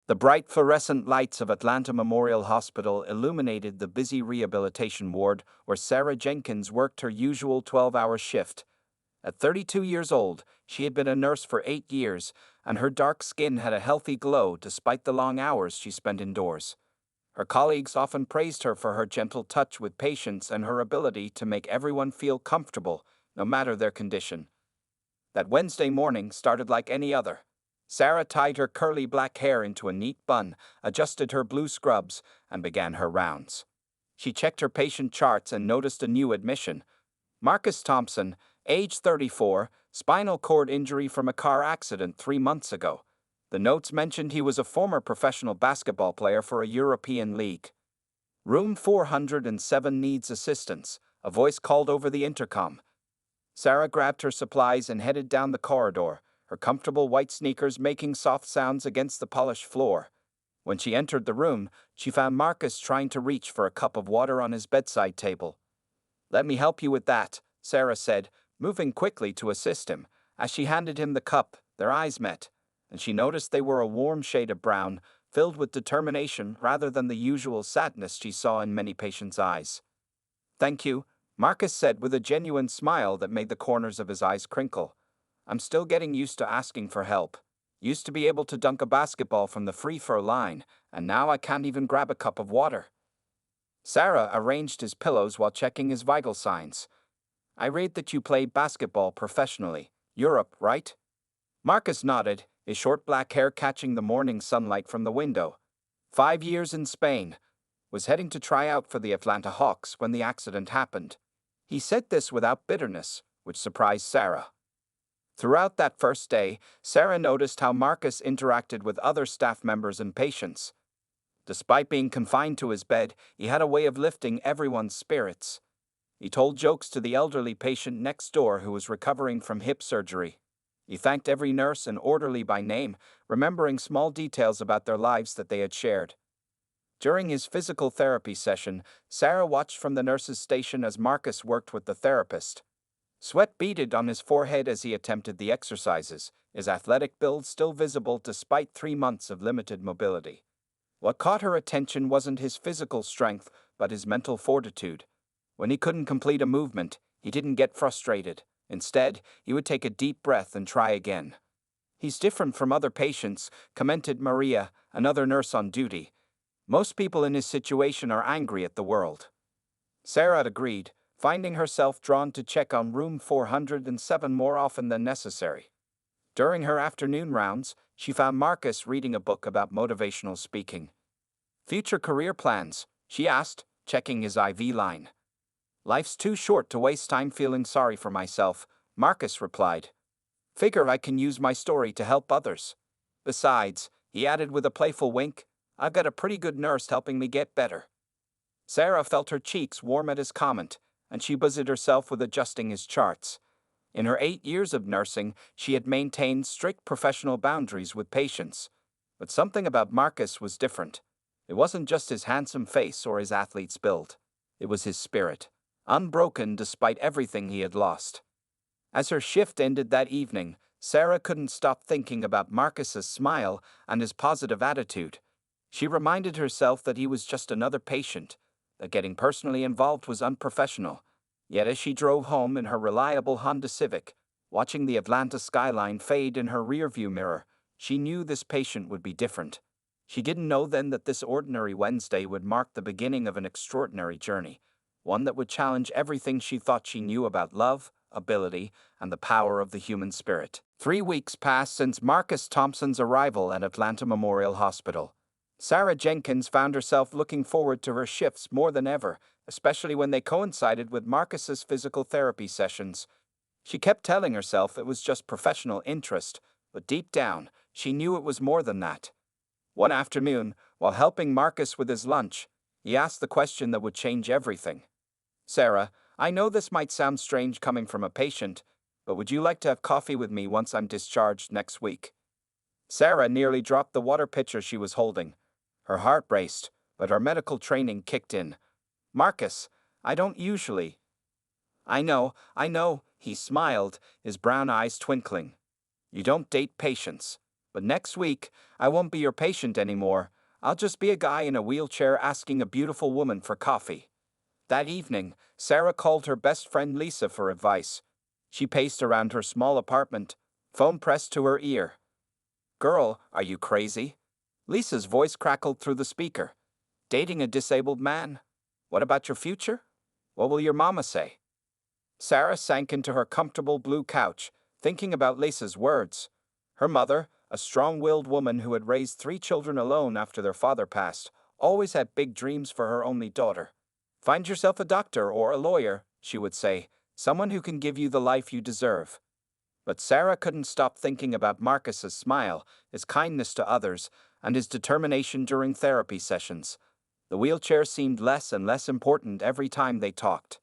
The bright fluorescent lights of Atlanta Memorial Hospital illuminated the busy rehabilitation ward where Sarah Jenkins worked her usual 12-hour shift. At 32 years old, she had been a nurse for 8 years, and her dark skin had a healthy glow despite the long hours she spent indoors. Her colleagues often praised her for her gentle touch with patients and her ability to make everyone feel comfortable, no matter their condition. That Wednesday morning started like any other. Sarah tied her curly black hair into a neat bun, adjusted her blue scrubs, and began her rounds. She checked her patient charts and noticed a new admission. Marcus Thompson, age 34, spinal cord injury from a car accident 3 months ago. The notes mentioned he was a former professional basketball player for a European league. Room 407 needs assistance, a voice called over the intercom. Sarah grabbed her supplies and headed down the corridor, her comfortable white sneakers making soft sounds against the polished floor. When she entered the room, she found Marcus trying to reach for a cup of water on his bedside table. "Let me help you with that," Sarah said, moving quickly to assist him. As she handed him the cup, their eyes met, and she noticed they were a warm shade of brown, filled with determination rather than the usual sadness she saw in many patients' eyes. "Thank you," Marcus said with a genuine smile that made the corners of his eyes crinkle. "I'm still getting used to asking for help. Used to be able to dunk a basketball from the free throw line, and now I can't even grab a cup of water." Sarah arranged his pillows while checking his vital signs. "I read that you play basketball professionally. Europe, right?" Marcus nodded, his short black hair catching the morning sunlight from the window. 5 years in Spain. Was heading to try out for the Atlanta Hawks when the accident happened. He said this without bitterness, which surprised Sarah. Throughout that first day, Sarah noticed how Marcus interacted with other staff members and patients. Despite being confined to his bed, he had a way of lifting everyone's spirits. He told jokes to the elderly patient next door who was recovering from hip surgery. He thanked every nurse and orderly by name, remembering small details about their lives that they had shared. During his physical therapy session, Sarah watched from the nurse's station as Marcus worked with the therapist. Sweat beaded on his forehead as he attempted the exercises, his athletic build still visible despite 3 months of limited mobility. What caught her attention wasn't his physical strength, but his mental fortitude. When he couldn't complete a movement, he didn't get frustrated. Instead, he would take a deep breath and try again. "He's different from other patients," commented Maria, another nurse on duty. "Most people in his situation are angry at the world." Sarah agreed, finding herself drawn to check on room 407 more often than necessary. During her afternoon rounds, she found Marcus reading a book about motivational speaking. "Future career plans?" she asked, checking his IV line. "Life's too short to waste time feeling sorry for myself," Marcus replied. "Figure I can use my story to help others. Besides," he added with a playful wink, "I've got a pretty good nurse helping me get better." Sarah felt her cheeks warm at his comment, and she busied herself with adjusting his charts. In her 8 years of nursing, she had maintained strict professional boundaries with patients. But something about Marcus was different. It wasn't just his handsome face or his athlete's build. It was his spirit, unbroken despite everything he had lost. As her shift ended that evening, Sarah couldn't stop thinking about Marcus's smile and his positive attitude. She reminded herself that he was just another patient, that getting personally involved was unprofessional. Yet as she drove home in her reliable Honda Civic, watching the Atlanta skyline fade in her rearview mirror, she knew this patient would be different. She didn't know then that this ordinary Wednesday would mark the beginning of an extraordinary journey, one that would challenge everything she thought she knew about love, ability, and the power of the human spirit. 3 weeks passed since Marcus Thompson's arrival at Atlanta Memorial Hospital. Sarah Jenkins found herself looking forward to her shifts more than ever, especially when they coincided with Marcus's physical therapy sessions. She kept telling herself it was just professional interest, but deep down, she knew it was more than that. One afternoon, while helping Marcus with his lunch, he asked the question that would change everything. "Sarah, I know this might sound strange coming from a patient, but would you like to have coffee with me once I'm discharged next week?" Sarah nearly dropped the water pitcher she was holding. Her heart raced, but her medical training kicked in. "Marcus, I don't usually." I know," he smiled, his brown eyes twinkling. "You don't date patients. But next week, I won't be your patient anymore. I'll just be a guy in a wheelchair asking a beautiful woman for coffee. That evening, Sarah called her best friend Lisa for advice. She paced around her small apartment, phone pressed to her ear. Girl, are you crazy? Lisa's voice crackled through the speaker. Dating a disabled man? What about your future? What will your mama say? Sarah sank into her comfortable blue couch, thinking about Lisa's words. Her mother, a strong-willed woman who had raised 3 children alone after their father passed, always had big dreams for her only daughter. Find yourself a doctor or a lawyer, she would say, someone who can give you the life you deserve. But Sarah couldn't stop thinking about Marcus's smile, his kindness to others, and his determination during therapy sessions. The wheelchair seemed less and less important every time they talked.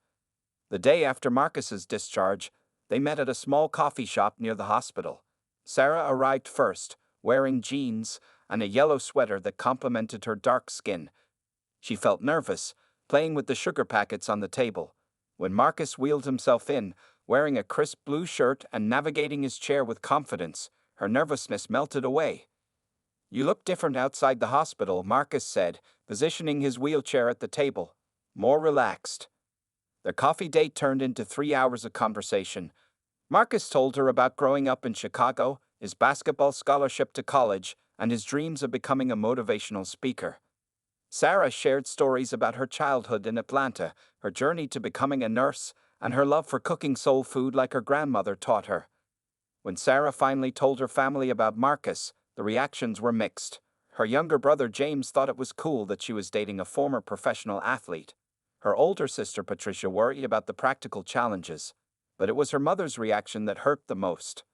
The day after Marcus's discharge, they met at a small coffee shop near the hospital. Sarah arrived first, wearing jeans and a yellow sweater that complemented her dark skin. She felt nervous, playing with the sugar packets on the table. When Marcus wheeled himself in, wearing a crisp blue shirt and navigating his chair with confidence, her nervousness melted away. You look different outside the hospital, Marcus said, positioning his wheelchair at the table. More relaxed. Their coffee date turned into 3 hours of conversation. Marcus told her about growing up in Chicago, his basketball scholarship to college, and his dreams of becoming a motivational speaker. Sarah shared stories about her childhood in Atlanta, her journey to becoming a nurse, and her love for cooking soul food like her grandmother taught her. When Sarah finally told her family about Marcus, the reactions were mixed. Her younger brother James thought it was cool that she was dating a former professional athlete. Her older sister Patricia worried about the practical challenges, but it was her mother's reaction that hurt the most.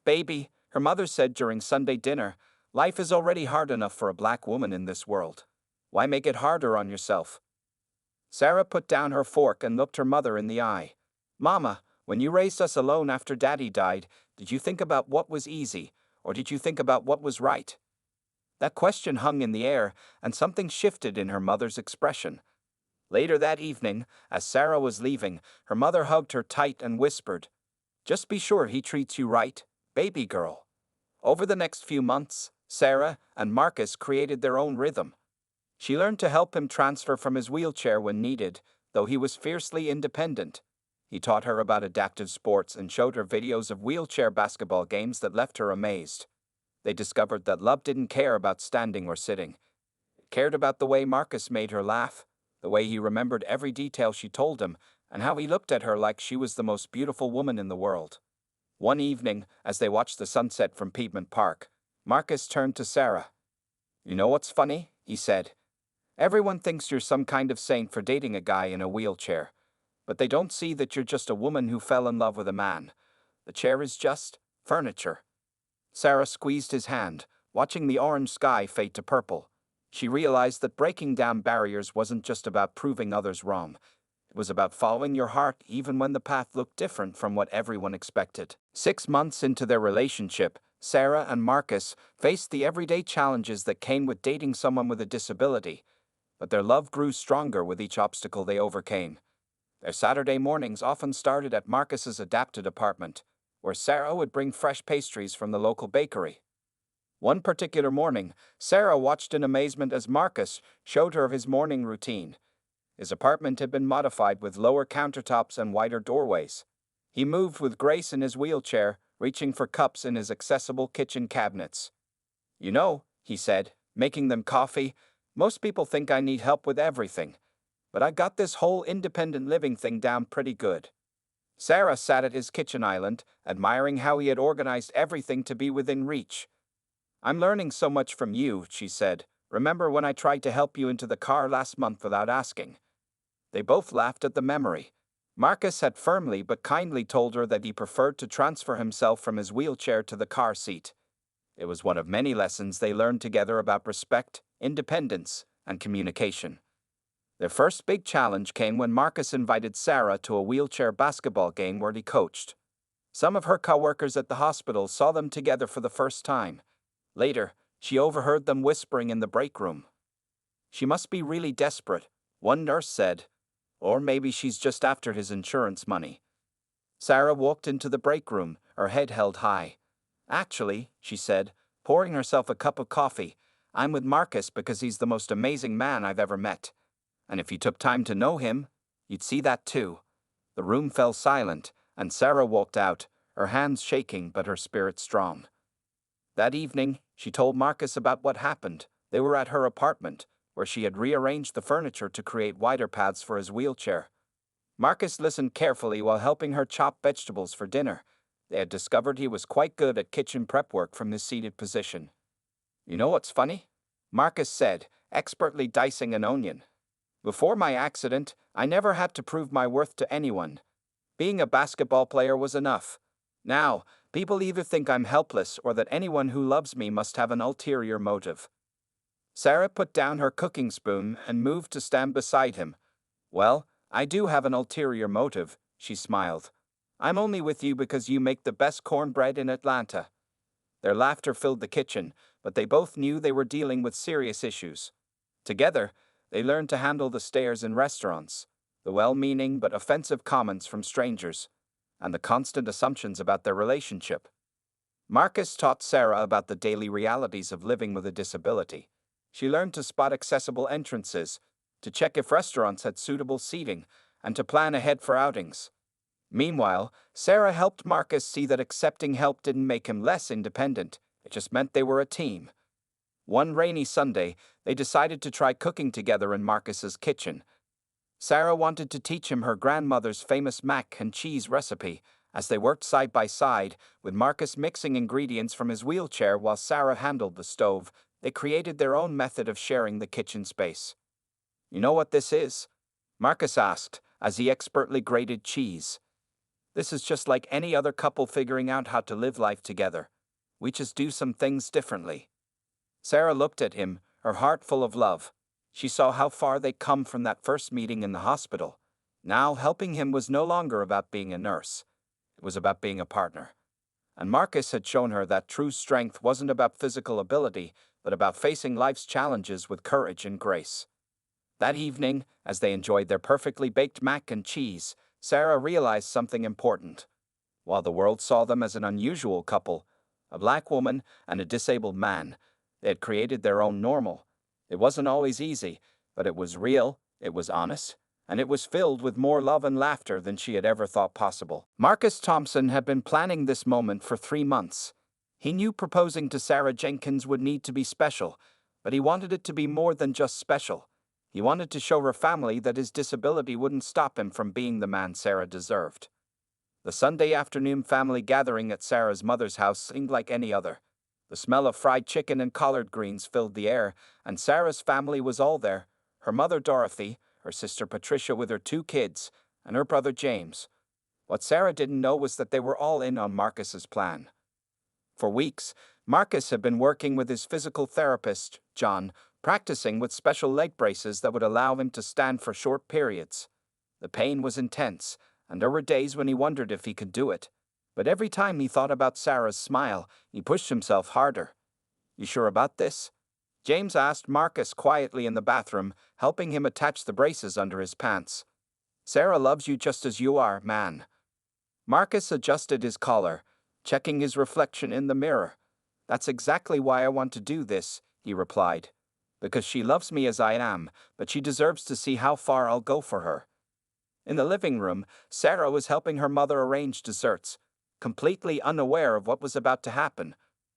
Baby, her mother said during Sunday dinner, life is already hard enough for a black woman in this world. Why make it harder on yourself? Sarah put down her fork and looked her mother in the eye. Mama, when you raised us alone after Daddy died, did you think about what was easy, or did you think about what was right? That question hung in the air, and something shifted in her mother's expression. Later that evening, as Sarah was leaving, her mother hugged her tight and whispered, "Just be sure he treats you right, baby girl." Over the next few months, Sarah and Marcus created their own rhythm. She learned to help him transfer from his wheelchair when needed, though he was fiercely independent. He taught her about adaptive sports and showed her videos of wheelchair basketball games that left her amazed. They discovered that love didn't care about standing or sitting. It cared about the way Marcus made her laugh, the way he remembered every detail she told him, and how he looked at her like she was the most beautiful woman in the world. One evening, as they watched the sunset from Piedmont Park, Marcus turned to Sarah. "You know what's funny?" he said. "Everyone thinks you're some kind of saint for dating a guy in a wheelchair, but they don't see that you're just a woman who fell in love with a man. The chair is just furniture." Sarah squeezed his hand, watching the orange sky fade to purple. She realized that breaking down barriers wasn't just about proving others wrong. It was about following your heart even when the path looked different from what everyone expected. 6 months into their relationship, Sarah and Marcus faced the everyday challenges that came with dating someone with a disability, but their love grew stronger with each obstacle they overcame. Their Saturday mornings often started at Marcus's adapted apartment, where Sarah would bring fresh pastries from the local bakery. One particular morning, Sarah watched in amazement as Marcus showed her his morning routine. His apartment had been modified with lower countertops and wider doorways. He moved with grace in his wheelchair, reaching for cups in his accessible kitchen cabinets. "You know," he said, making them coffee, "most people think I need help with everything, but I got this whole independent living thing down pretty good." Sarah sat at his kitchen island, admiring how he had organized everything to be within reach. "I'm learning so much from you," she said. "Remember when I tried to help you into the car last month without asking?" They both laughed at the memory. Marcus had firmly but kindly told her that he preferred to transfer himself from his wheelchair to the car seat. It was one of many lessons they learned together about respect, independence, and communication. Their first big challenge came when Marcus invited Sarah to a wheelchair basketball game where he coached. Some of her coworkers at the hospital saw them together for the first time. Later, she overheard them whispering in the break room. "She must be really desperate," one nurse said. "Or maybe she's just after his insurance money." Sarah walked into the break room, her head held high. "Actually," she said, pouring herself a cup of coffee. "I'm with Marcus because he's the most amazing man I've ever met. And if you took time to know him, you'd see that too." The room fell silent, and Sarah walked out, her hands shaking but her spirit strong. That evening, she told Marcus about what happened. They were at her apartment, where she had rearranged the furniture to create wider paths for his wheelchair. Marcus listened carefully while helping her chop vegetables for dinner. They had discovered he was quite good at kitchen prep work from his seated position. "You know what's funny?" Marcus said, expertly dicing an onion. "Before my accident, I never had to prove my worth to anyone. Being a basketball player was enough. Now, people either think I'm helpless or that anyone who loves me must have an ulterior motive." Sarah put down her cooking spoon and moved to stand beside him. "Well, I do have an ulterior motive," she smiled. "I'm only with you because you make the best cornbread in Atlanta." Their laughter filled the kitchen, but they both knew they were dealing with serious issues. Together, they learned to handle the stares in restaurants, the well-meaning but offensive comments from strangers, and the constant assumptions about their relationship. Marcus taught Sarah about the daily realities of living with a disability. She learned to spot accessible entrances, to check if restaurants had suitable seating, and to plan ahead for outings. Meanwhile, Sarah helped Marcus see that accepting help didn't make him less independent, it just meant they were a team. One rainy Sunday, they decided to try cooking together in Marcus's kitchen. Sarah wanted to teach him her grandmother's famous mac and cheese recipe. As they worked side by side, with Marcus mixing ingredients from his wheelchair while Sarah handled the stove, they created their own method of sharing the kitchen space. "You know what this is?" Marcus asked, as he expertly grated cheese. "This is just like any other couple figuring out how to live life together. We just do some things differently." Sarah looked at him, her heart full of love. She saw how far they'd come from that first meeting in the hospital. Now, helping him was no longer about being a nurse. It was about being a partner. And Marcus had shown her that true strength wasn't about physical ability, but about facing life's challenges with courage and grace. That evening, as they enjoyed their perfectly baked mac and cheese, Sarah realized something important. While the world saw them as an unusual couple, a black woman and a disabled man, they had created their own normal. It wasn't always easy, but it was real, it was honest, and it was filled with more love and laughter than she had ever thought possible. Marcus Thompson had been planning this moment for 3 months. He knew proposing to Sarah Jenkins would need to be special, but he wanted it to be more than just special. He wanted to show her family that his disability wouldn't stop him from being the man Sarah deserved. The Sunday afternoon family gathering at Sarah's mother's house seemed like any other. The smell of fried chicken and collard greens filled the air, and Sarah's family was all there: her mother Dorothy, her sister Patricia with her 2 kids, and her brother James. What Sarah didn't know was that they were all in on Marcus's plan. For weeks, Marcus had been working with his physical therapist, John, practicing with special leg braces that would allow him to stand for short periods. The pain was intense, and there were days when he wondered if he could do it. But every time he thought about Sarah's smile, he pushed himself harder. "You sure about this?" James asked Marcus quietly in the bathroom, helping him attach the braces under his pants. "Sarah loves you just as you are, man." Marcus adjusted his collar, checking his reflection in the mirror. "That's exactly why I want to do this," he replied. "Because she loves me as I am, but she deserves to see how far I'll go for her." In the living room, Sarah was helping her mother arrange desserts, completely unaware of what was about to happen.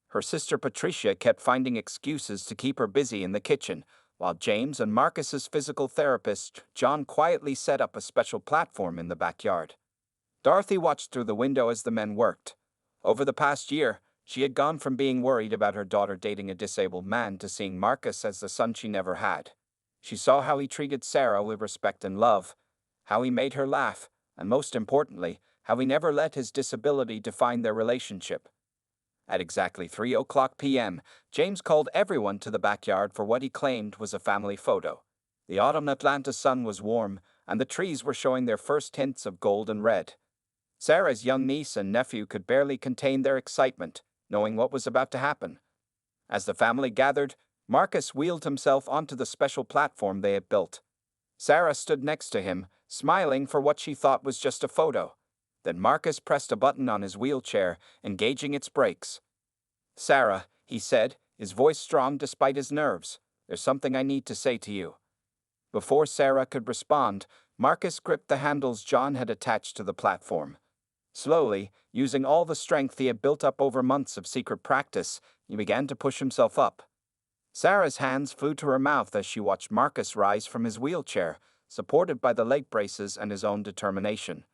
Her sister Patricia kept finding excuses to keep her busy in the kitchen, while James and Marcus's physical therapist, John, quietly set up a special platform in the backyard. Dorothy watched through the window as the men worked. Over the past year, she had gone from being worried about her daughter dating a disabled man to seeing Marcus as the son she never had. She saw how he treated Sarah with respect and love, how he made her laugh, and most importantly, how he never let his disability define their relationship. At exactly 3:00 p.m., James called everyone to the backyard for what he claimed was a family photo. The autumn Atlanta sun was warm, and the trees were showing their first tints of gold and red. Sarah's young niece and nephew could barely contain their excitement, knowing what was about to happen. As the family gathered, Marcus wheeled himself onto the special platform they had built. Sarah stood next to him, smiling for what she thought was just a photo. Then Marcus pressed a button on his wheelchair, engaging its brakes. "Sarah, he said, his voice strong despite his nerves. "There's something I need to say to you." Before Sarah could respond, Marcus gripped the handles John had attached to the platform. Slowly, using all the strength he had built up over months of secret practice, he began to push himself up. Sarah's hands flew to her mouth as she watched Marcus rise from his wheelchair, supported by the leg braces and his own determination.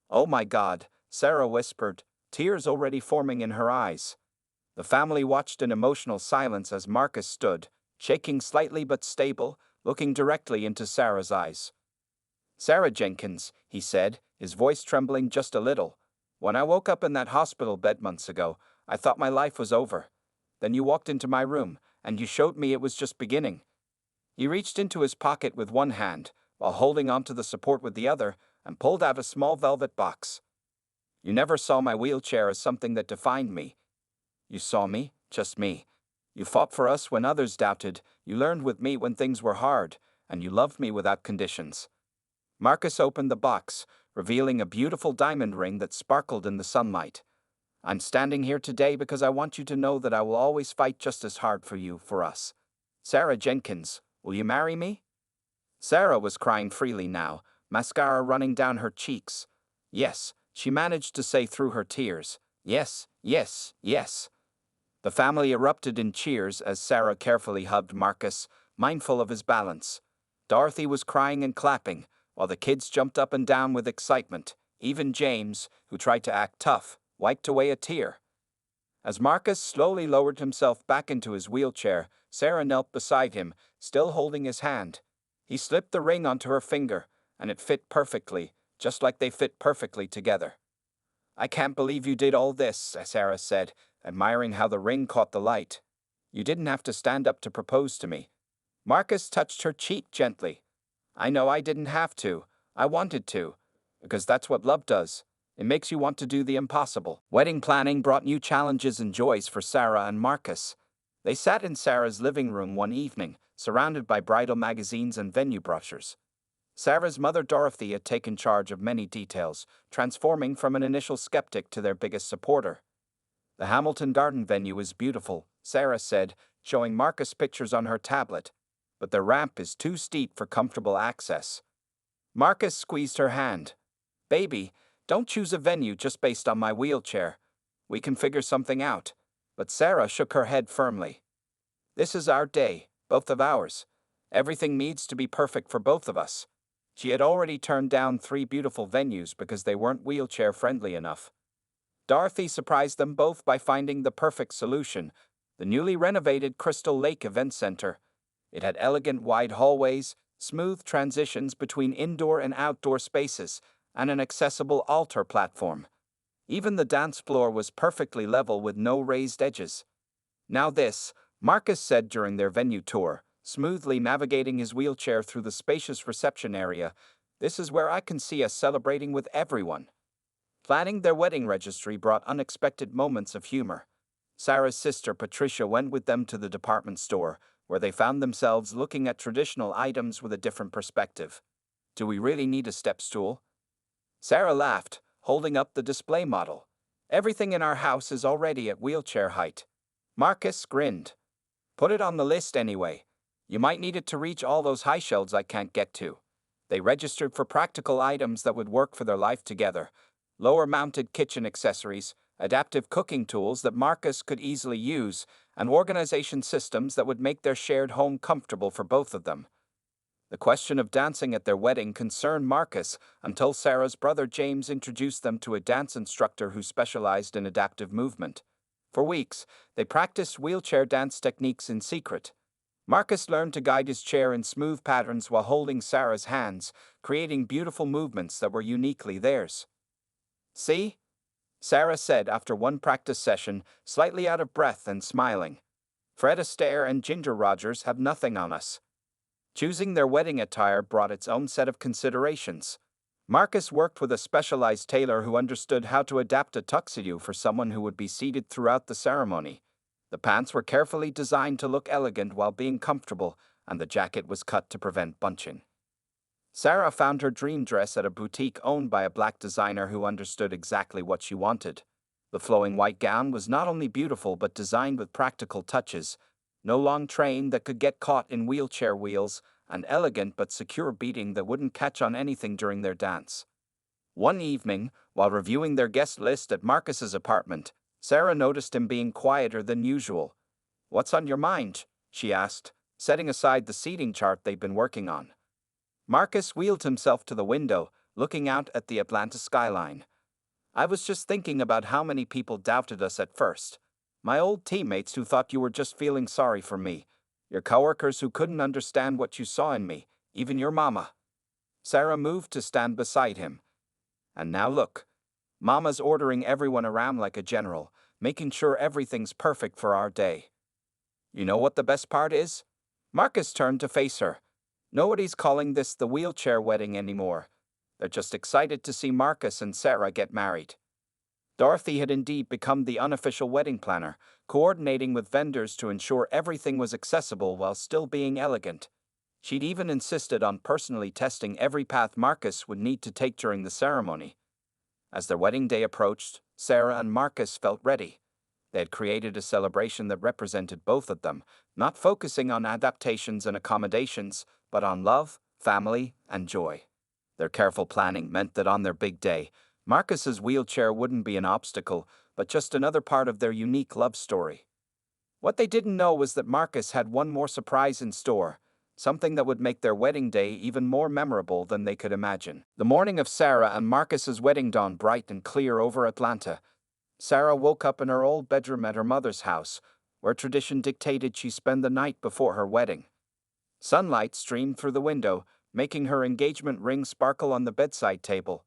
"Oh my God," Sarah whispered, tears already forming in her eyes. The family watched in emotional silence as Marcus stood, shaking slightly but stable, looking directly into Sarah's eyes. "Sarah Jenkins," he said, his voice trembling just a little, "when I woke up in that hospital bed months ago, I thought my life was over. Then you walked into my room, and you showed me it was just beginning." He reached into his pocket with one hand, while holding onto the support with the other, and pulled out a small velvet box. "You never saw my wheelchair as something that defined me. You saw me, just me. You fought for us when others doubted, you learned with me when things were hard, and you loved me without conditions." Marcus opened the box, revealing a beautiful diamond ring that sparkled in the sunlight. "I'm standing here today because I want you to know that I will always fight just as hard for you, for us. Sarah Jenkins, will you marry me?" Sarah was crying freely now, mascara running down her cheeks. "Yes," she managed to say through her tears. "Yes, yes, yes." The family erupted in cheers as Sarah carefully hugged Marcus, mindful of his balance. Dorothy was crying and clapping, while the kids jumped up and down with excitement. Even James, who tried to act tough, wiped away a tear. As Marcus slowly lowered himself back into his wheelchair, Sarah knelt beside him, still holding his hand. He slipped the ring onto her finger, and it fit perfectly, just like they fit perfectly together. "I can't believe you did all this," Sarah said, admiring how the ring caught the light. "You didn't have to stand up to propose to me." Marcus touched her cheek gently. "I know I didn't have to. I wanted to. Because that's what love does. It makes you want to do the impossible." Wedding planning brought new challenges and joys for Sarah and Marcus. They sat in Sarah's living room one evening, surrounded by bridal magazines and venue brochures. Sarah's mother Dorothy had taken charge of many details, transforming from an initial skeptic to their biggest supporter. "The Hamilton Garden venue is beautiful," Sarah said, showing Marcus pictures on her tablet, "but the ramp is too steep for comfortable access." Marcus squeezed her hand. "Baby, don't choose a venue just based on my wheelchair. We can figure something out." But Sarah shook her head firmly. "This is our day, both of ours. Everything needs to be perfect for both of us." She had already turned down 3 beautiful venues because they weren't wheelchair-friendly enough. Dorothy surprised them both by finding the perfect solution, the newly renovated Crystal Lake Event Center. It had elegant wide hallways, smooth transitions between indoor and outdoor spaces, and an accessible altar platform. Even the dance floor was perfectly level with no raised edges. "Now this," Marcus said during their venue tour, smoothly navigating his wheelchair through the spacious reception area, "this is where I can see us celebrating with everyone." Planning their wedding registry brought unexpected moments of humor. Sarah's sister Patricia went with them to the department store, where they found themselves looking at traditional items with a different perspective. "Do we really need a step stool?" Sarah laughed, holding up the display model. "Everything in our house is already at wheelchair height." Marcus grinned. "Put it on the list anyway. You might need it to reach all those high shelves I can't get to." They registered for practical items that would work for their life together: lower-mounted kitchen accessories, adaptive cooking tools that Marcus could easily use, and organization systems that would make their shared home comfortable for both of them. The question of dancing at their wedding concerned Marcus until Sarah's brother James introduced them to a dance instructor who specialized in adaptive movement. For weeks, they practiced wheelchair dance techniques in secret. Marcus learned to guide his chair in smooth patterns while holding Sarah's hands, creating beautiful movements that were uniquely theirs. "See?" Sarah said after one practice session, slightly out of breath and smiling. "Fred Astaire and Ginger Rogers have nothing on us." Choosing their wedding attire brought its own set of considerations. Marcus worked with a specialized tailor who understood how to adapt a tuxedo for someone who would be seated throughout the ceremony. The pants were carefully designed to look elegant while being comfortable, and the jacket was cut to prevent bunching. Sarah found her dream dress at a boutique owned by a black designer who understood exactly what she wanted. The flowing white gown was not only beautiful but designed with practical touches. No long train that could get caught in wheelchair wheels, an elegant but secure beading that wouldn't catch on anything during their dance. One evening, while reviewing their guest list at Marcus's apartment, Sarah noticed him being quieter than usual. "What's on your mind?" she asked, setting aside the seating chart they'd been working on. Marcus wheeled himself to the window, looking out at the Atlanta skyline. "I was just thinking about how many people doubted us at first. My old teammates who thought you were just feeling sorry for me. Your coworkers who couldn't understand what you saw in me, even your mama." Sarah moved to stand beside him. "And now look. Mama's ordering everyone around like a general, making sure everything's perfect for our day. You know what the best part is?" Marcus turned to face her. "Nobody's calling this the wheelchair wedding anymore. They're just excited to see Marcus and Sarah get married." Dorothy had indeed become the unofficial wedding planner, coordinating with vendors to ensure everything was accessible while still being elegant. She'd even insisted on personally testing every path Marcus would need to take during the ceremony. As their wedding day approached, Sarah and Marcus felt ready. They had created a celebration that represented both of them, not focusing on adaptations and accommodations, but on love, family, and joy. Their careful planning meant that on their big day, Marcus's wheelchair wouldn't be an obstacle, but just another part of their unique love story. What they didn't know was that Marcus had one more surprise in store, something that would make their wedding day even more memorable than they could imagine. The morning of Sarah and Marcus's wedding dawned bright and clear over Atlanta. Sarah woke up in her old bedroom at her mother's house, where tradition dictated she spend the night before her wedding. Sunlight streamed through the window, making her engagement ring sparkle on the bedside table.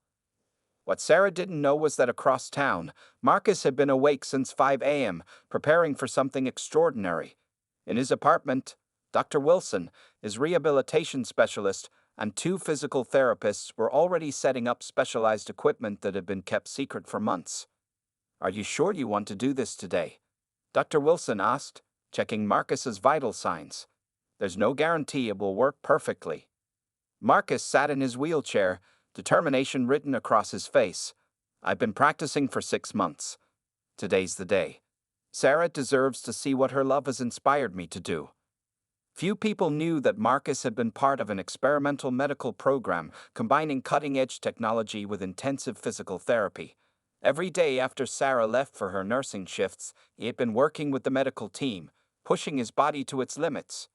What Sarah didn't know was that across town, Marcus had been awake since 5 a.m., preparing for something extraordinary. In his apartment, Dr. Wilson, his rehabilitation specialist, and 2 physical therapists were already setting up specialized equipment that had been kept secret for months. "Are you sure you want to do this today?" Dr. Wilson asked, checking Marcus's vital signs. "There's no guarantee it will work perfectly." Marcus sat in his wheelchair, determination written across his face. "I've been practicing for 6 months. Today's the day. Sarah deserves to see what her love has inspired me to do." Few people knew that Marcus had been part of an experimental medical program combining cutting-edge technology with intensive physical therapy. Every day after Sarah left for her nursing shifts, he had been working with the medical team, pushing his body to its limits.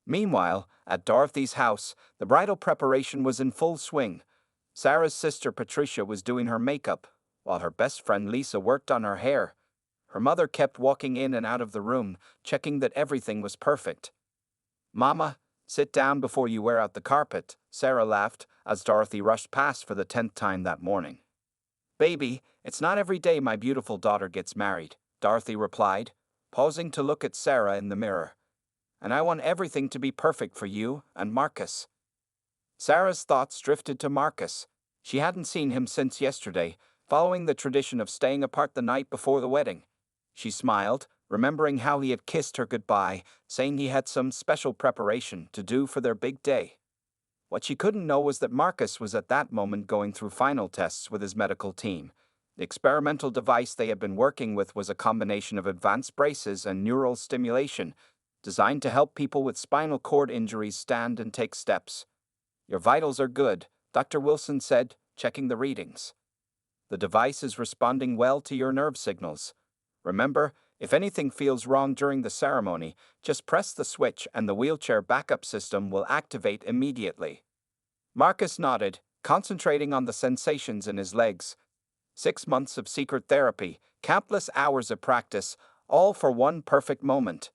Meanwhile, at Dorothy's house, the bridal preparation was in full swing. Sarah's sister Patricia was doing her makeup, while her best friend Lisa worked on her hair. Her mother kept walking in and out of the room, checking that everything was perfect. "Mama, sit down before you wear out the carpet," Sarah laughed as Dorothy rushed past for the 10th time that morning. "Baby, it's not every day my beautiful daughter gets married," Dorothy replied, pausing to look at Sarah in the mirror. "And I want everything to be perfect for you and Marcus." Sarah's thoughts drifted to Marcus. She hadn't seen him since yesterday, following the tradition of staying apart the night before the wedding. She smiled, remembering how he had kissed her goodbye, saying he had some special preparation to do for their big day. What she couldn't know was that Marcus was at that moment going through final tests with his medical team. The experimental device they had been working with was a combination of advanced braces and neural stimulation, designed to help people with spinal cord injuries stand and take steps. "Your vitals are good," Dr. Wilson said, checking the readings. "The device is responding well to your nerve signals. Remember, if anything feels wrong during the ceremony, just press the switch and the wheelchair backup system will activate immediately." Marcus nodded, concentrating on the sensations in his legs. 6 months of secret therapy, countless hours of practice, all for one perfect moment.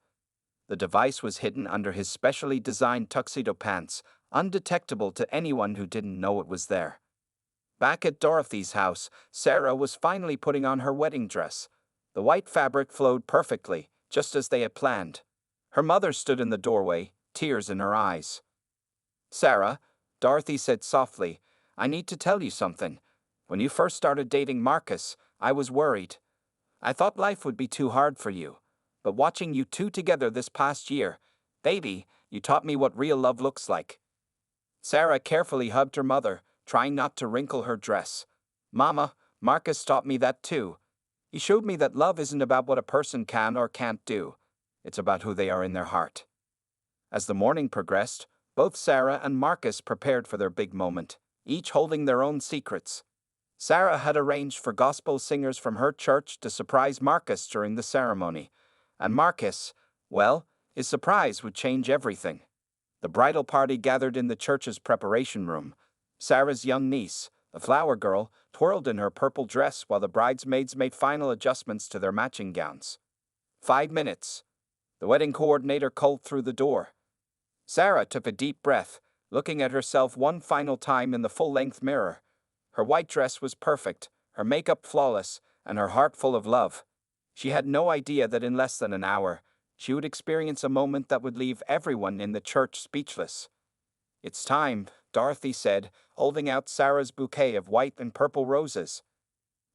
The device was hidden under his specially designed tuxedo pants, undetectable to anyone who didn't know it was there. Back at Dorothy's house, Sarah was finally putting on her wedding dress. The white fabric flowed perfectly, just as they had planned. Her mother stood in the doorway, tears in her eyes. "Sarah," Dorothy said softly, "I need to tell you something. When you first started dating Marcus, I was worried. I thought life would be too hard for you. But watching you 2 together this past year, baby, you taught me what real love looks like." Sarah carefully hugged her mother, trying not to wrinkle her dress. "Mama, Marcus taught me that too. He showed me that love isn't about what a person can or can't do. It's about who they are in their heart. As the morning progressed, both Sarah and Marcus prepared for their big moment, each holding their own secrets. Sarah had arranged for gospel singers from her church to surprise Marcus during the ceremony. And Marcus, well, his surprise would change everything. The bridal party gathered in the church's preparation room. Sarah's young niece, the flower girl, twirled in her purple dress while the bridesmaids made final adjustments to their matching gowns. 5 minutes. The wedding coordinator called through the door. Sarah took a deep breath, looking at herself one final time in the full-length mirror. Her white dress was perfect, her makeup flawless, and her heart full of love. She had no idea that in less than an hour, she would experience a moment that would leave everyone in the church speechless. "It's time," Dorothy said, holding out Sarah's bouquet of white and purple roses.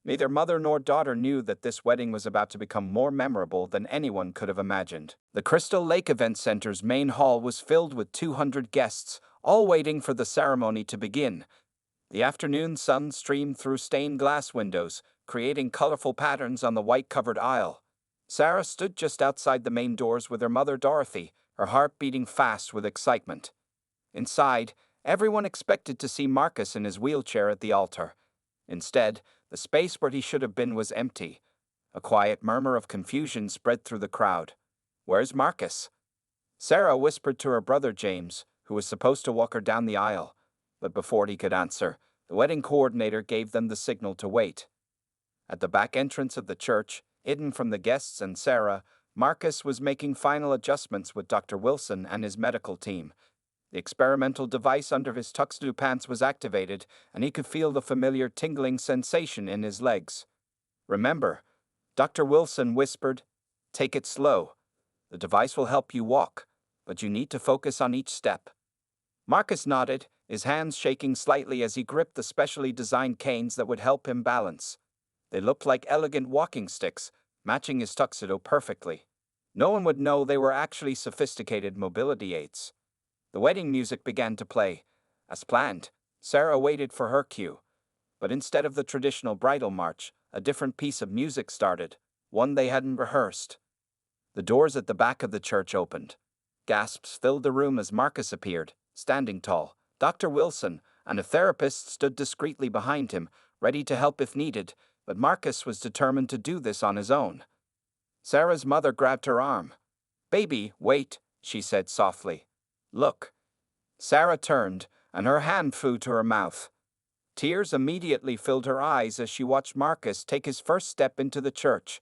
Neither mother nor daughter knew that this wedding was about to become more memorable than anyone could have imagined. The Crystal Lake Event Center's main hall was filled with 200 guests, all waiting for the ceremony to begin. The afternoon sun streamed through stained glass windows, creating colorful patterns on the white-covered aisle. Sarah stood just outside the main doors with her mother Dorothy, her heart beating fast with excitement. Inside, everyone expected to see Marcus in his wheelchair at the altar. Instead, the space where he should have been was empty. A quiet murmur of confusion spread through the crowd. "Where's Marcus?" Sarah whispered to her brother James, who was supposed to walk her down the aisle. But before he could answer, the wedding coordinator gave them the signal to wait. At the back entrance of the church, hidden from the guests and Sarah, Marcus was making final adjustments with Dr. Wilson and his medical team. The experimental device under his tuxedo pants was activated, and he could feel the familiar tingling sensation in his legs. "Remember," Dr. Wilson whispered, "take it slow. The device will help you walk, but you need to focus on each step." Marcus nodded, his hands shaking slightly as he gripped the specially designed canes that would help him balance. They looked like elegant walking sticks, matching his tuxedo perfectly. No one would know they were actually sophisticated mobility aids. The wedding music began to play. As planned, Sarah waited for her cue. But instead of the traditional bridal march, a different piece of music started, one they hadn't rehearsed. The doors at the back of the church opened. Gasps filled the room as Marcus appeared, standing tall. Dr. Wilson and a therapist stood discreetly behind him, ready to help if needed, but Marcus was determined to do this on his own. Sarah's mother grabbed her arm. "Baby, wait," she said softly. "Look." Sarah turned, and her hand flew to her mouth. Tears immediately filled her eyes as she watched Marcus take his first step into the church.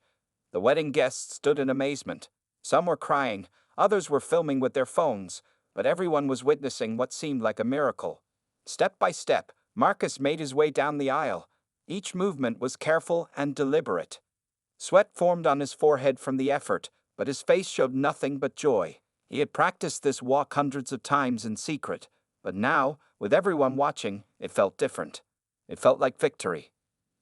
The wedding guests stood in amazement. Some were crying, others were filming with their phones, but everyone was witnessing what seemed like a miracle. Step by step, Marcus made his way down the aisle. Each movement was careful and deliberate. Sweat formed on his forehead from the effort, but his face showed nothing but joy. He had practiced this walk hundreds of times in secret, but now, with everyone watching, it felt different. It felt like victory.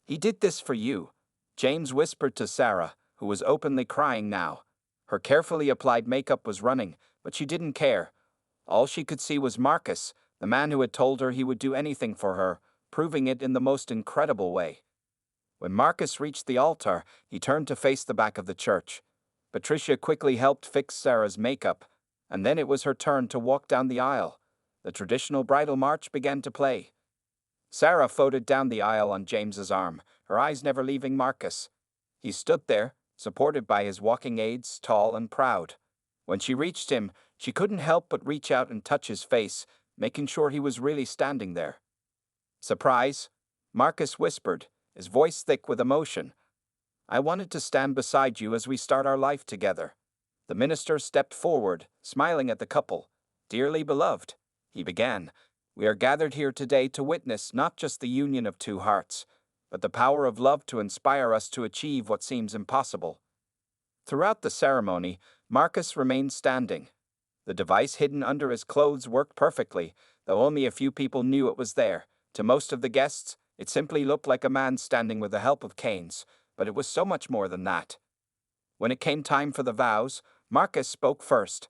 "He did this for you," James whispered to Sarah, who was openly crying now. Her carefully applied makeup was running, but she didn't care. All she could see was Marcus, the man who had told her he would do anything for her, proving it in the most incredible way. When Marcus reached the altar, he turned to face the back of the church. Patricia quickly helped fix Sarah's makeup, and then it was her turn to walk down the aisle. The traditional bridal march began to play. Sarah floated down the aisle on James's arm, her eyes never leaving Marcus. He stood there, supported by his walking aids, tall and proud. When she reached him, she couldn't help but reach out and touch his face, making sure he was really standing there. "Surprise," Marcus whispered, his voice thick with emotion. "I wanted to stand beside you as we start our life together." The minister stepped forward, smiling at the couple. "Dearly beloved," he began, "we are gathered here today to witness not just the union of two hearts, but the power of love to inspire us to achieve what seems impossible." Throughout the ceremony, Marcus remained standing. The device hidden under his clothes worked perfectly, though only a few people knew it was there. To most of the guests, it simply looked like a man standing with the help of canes, but it was so much more than that. When it came time for the vows, Marcus spoke first.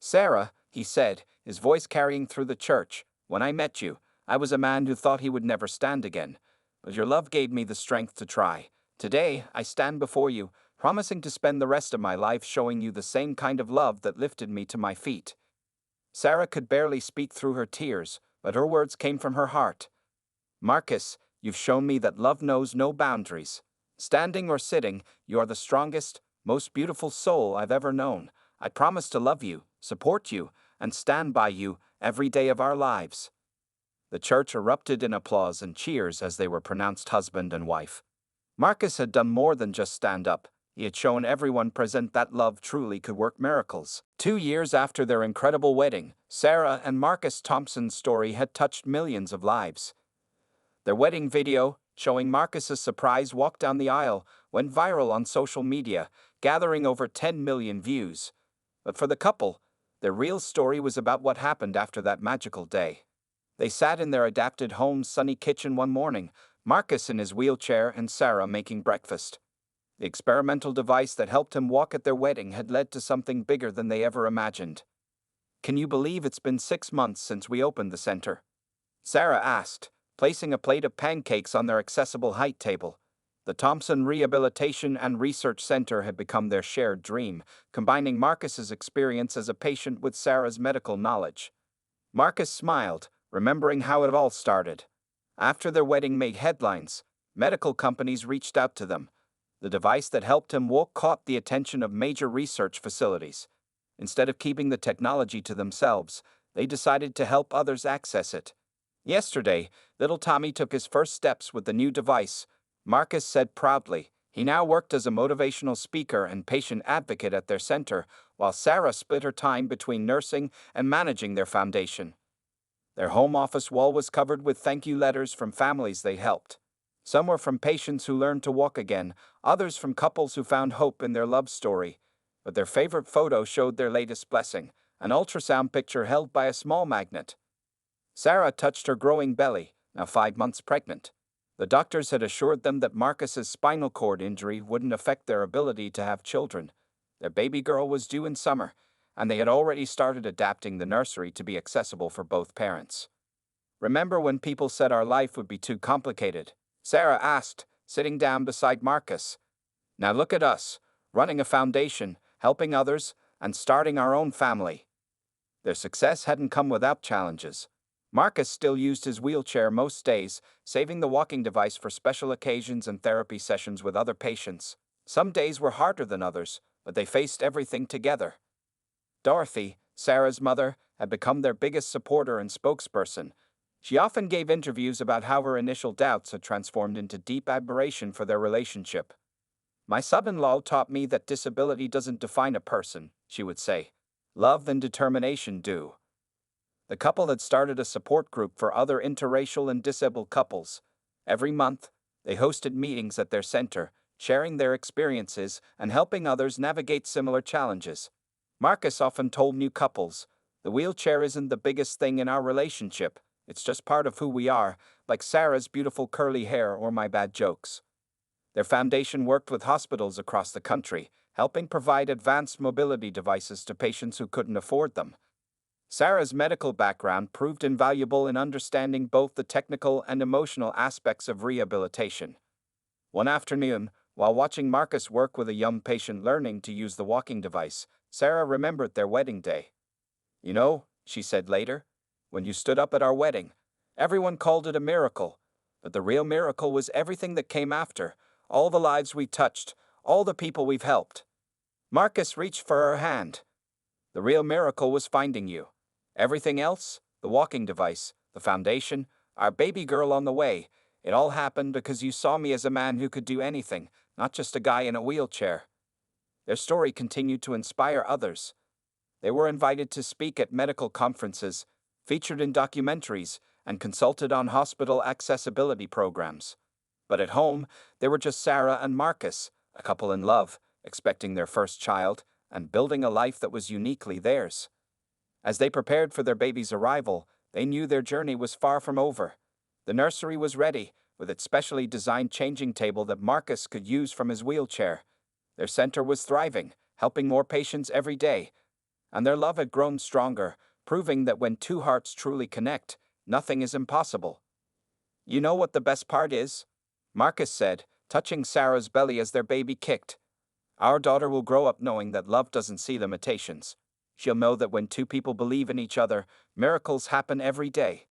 "Sarah," he said, his voice carrying through the church, "when I met you, I was a man who thought he would never stand again. But your love gave me the strength to try. Today, I stand before you, promising to spend the rest of my life showing you the same kind of love that lifted me to my feet. Sarah could barely speak through her tears, but her words came from her heart. Marcus, you've shown me that love knows no boundaries. Standing or sitting, you are the strongest, most beautiful soul I've ever known. I promise to love you, support you, and stand by you every day of our lives. The church erupted in applause and cheers as they were pronounced husband and wife. Marcus had done more than just stand up. He had shown everyone present that love truly could work miracles. 2 years after their incredible wedding, Sarah and Marcus Thompson's story had touched millions of lives. Their wedding video, showing Marcus's surprise walk down the aisle, went viral on social media, gathering over 10 million views. But for the couple, their real story was about what happened after that magical day. They sat in their adapted home's sunny kitchen one morning, Marcus in his wheelchair and Sarah making breakfast. The experimental device that helped him walk at their wedding had led to something bigger than they ever imagined. "Can you believe it's been 6 months since we opened the center?" Sarah asked, placing a plate of pancakes on their accessible height table. The Thompson Rehabilitation and Research Center had become their shared dream, combining Marcus's experience as a patient with Sarah's medical knowledge. Marcus smiled, remembering how it all started. After their wedding made headlines, medical companies reached out to them. The device that helped him walk caught the attention of major research facilities. Instead of keeping the technology to themselves, they decided to help others access it. Yesterday, little Tommy took his first steps with the new device, Marcus said proudly. He now worked as a motivational speaker and patient advocate at their center, while Sarah split her time between nursing and managing their foundation. Their home office wall was covered with thank you letters from families they helped. Some were from patients who learned to walk again, others from couples who found hope in their love story. But their favorite photo showed their latest blessing, an ultrasound picture held by a small magnet. Sarah touched her growing belly, now 5 months pregnant. The doctors had assured them that Marcus's spinal cord injury wouldn't affect their ability to have children. Their baby girl was due in summer, and they had already started adapting the nursery to be accessible for both parents. "Remember when people said our life would be too complicated?" Sarah asked, sitting down beside Marcus. "Now look at us, running a foundation, helping others, and starting our own family." Their success hadn't come without challenges. Marcus still used his wheelchair most days, saving the walking device for special occasions and therapy sessions with other patients. Some days were harder than others, but they faced everything together. Dorothy, Sarah's mother, had become their biggest supporter and spokesperson. She often gave interviews about how her initial doubts had transformed into deep admiration for their relationship. "My son-in-law taught me that disability doesn't define a person," she would say. "Love and determination do." The couple had started a support group for other interracial and disabled couples. Every month, they hosted meetings at their center, sharing their experiences and helping others navigate similar challenges. Marcus often told new couples, "The wheelchair isn't the biggest thing in our relationship, it's just part of who we are, like Sarah's beautiful curly hair or my bad jokes." Their foundation worked with hospitals across the country, helping provide advanced mobility devices to patients who couldn't afford them. Sarah's medical background proved invaluable in understanding both the technical and emotional aspects of rehabilitation. One afternoon, while watching Marcus work with a young patient learning to use the walking device, Sarah remembered their wedding day. "You know," she said later, "when you stood up at our wedding, everyone called it a miracle, but the real miracle was everything that came after, all the lives we touched, all the people we've helped." Marcus reached for her hand. "The real miracle was finding you. Everything else, the walking device, the foundation, our baby girl on the way, it all happened because you saw me as a man who could do anything, not just a guy in a wheelchair." Their story continued to inspire others. They were invited to speak at medical conferences, featured in documentaries, and consulted on hospital accessibility programs. But at home, they were just Sarah and Marcus, a couple in love, expecting their first child, and building a life that was uniquely theirs. As they prepared for their baby's arrival, they knew their journey was far from over. The nursery was ready, with its specially designed changing table that Marcus could use from his wheelchair. Their center was thriving, helping more patients every day. And their love had grown stronger, proving that when two hearts truly connect, nothing is impossible. "You know what the best part is?" Marcus said, touching Sarah's belly as their baby kicked. Our daughter will grow up knowing that love doesn't see limitations. She'll know that when two people believe in each other, miracles happen every day.